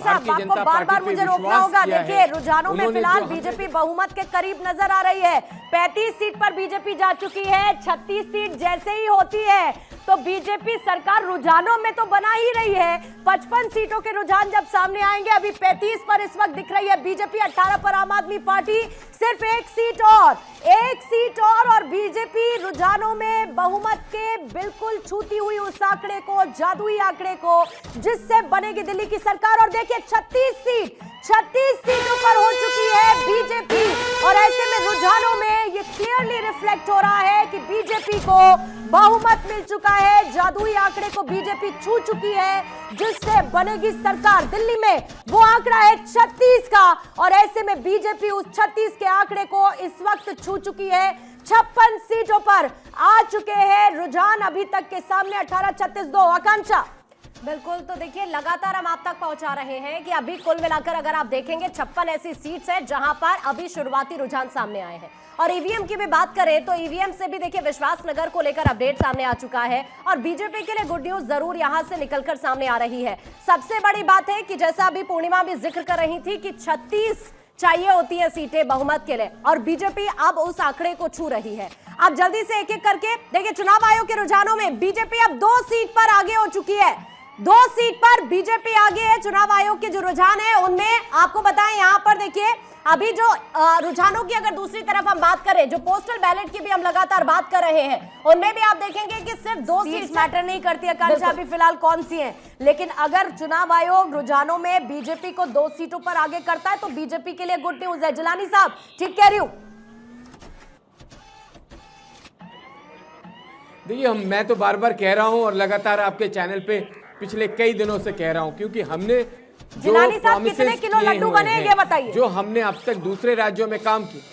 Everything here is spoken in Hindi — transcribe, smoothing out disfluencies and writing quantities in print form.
साहब, आपको बार बार मुझे रोकना होगा। देखिए, रुझानों में फिलहाल बीजेपी बहुमत के करीब नजर आ रही है। 35 सीट पर बीजेपी जा चुकी है। 36 सीट जैसे ही होती है तो बीजेपी सरकार रुझानों में तो बना ही रही है। 55 सीटों के रुझान जब सामने आएंगे, अभी 35 पर इस वक्त दिख रही है बीजेपी, 18 पर आम आदमी पार्टी, सिर्फ एक सीट और बीजेपी रुझानों में बहुमत के बिल्कुल छूती हुई उस आंकड़े को, जादुई आंकड़े को, जिससे बनेगी दिल्ली की सरकार। और देखिए, 36 सीटों पर हो चुकी है बीजेपी, और ऐसे में रुझानों में ये क्लियरली रिफ्लेक्ट हो रहा है कि बीजेपी को बहुमत मिल चुका है, जादुई आंकड़े को बीजेपी छू चुकी है, जिससे बनेगी सरकार। दिल्ली में वो आंकड़ा है 36 का, और ऐसे में बीजेपी उस 36 के आंकड़े को इस वक्त छू चुकी है। 56 सीटों पर आ चुके हैं रुझान अभी तक के सामने, 18, 36, 2। आकांक्षा, बिल्कुल, तो देखिए लगातार हम आप तक पहुंचा रहे हैं कि अभी कुल मिलाकर अगर आप देखेंगे 56 ऐसी सीट्स हैं जहां पर अभी शुरुआती रुझान सामने आए हैं। और ईवीएम की भी बात करें तो ईवीएम से भी देखिए विश्वासनगर को लेकर अपडेट सामने आ चुका है, और बीजेपी के लिए गुड न्यूज जरूर यहां से निकलकर सामने आ रही है। सबसे बड़ी बात है कि जैसा अभी पूर्णिमा भी जिक्र कर रही थी कि 36 चाहिए होती है सीटें बहुमत के लिए, और बीजेपी अब उस आंकड़े को छू रही है। अब जल्दी से एक एक करके देखिए, चुनाव आयोग के रुझानों में बीजेपी अब 2 सीट पर आगे हो चुकी है। 2 सीट पर बीजेपी आगे है। चुनाव आयोग के जो रुझान है उनमें आपको बताएं, यहां पर देखिए अभी जो रुझानों की अगर दूसरी तरफ हम बात करें, जो पोस्टल बैलेट की भी हम लगातार बात कर रहे हैं, उनमें भी आप देखेंगे कि सिर्फ 2 सीट मैटर नहीं करती आकांक्षा अभी फिलहाल कौन सी है, लेकिन अगर चुनाव आयोग रुझानों में बीजेपी को 2 सीटों पर आगे करता है तो बीजेपी के लिए गुड न्यूज है। जिलानी साहब, ठीक कह रही हूं? देखिए, मैं तो बार बार कह रहा हूं और लगातार आपके चैनल पे पिछले कई दिनों से कह रहा हूं, क्योंकि हमने जो जिलानी साहब, कितने किलो लड्डू बने ये बताइए। जो हमने अब तक दूसरे राज्यों में काम किया,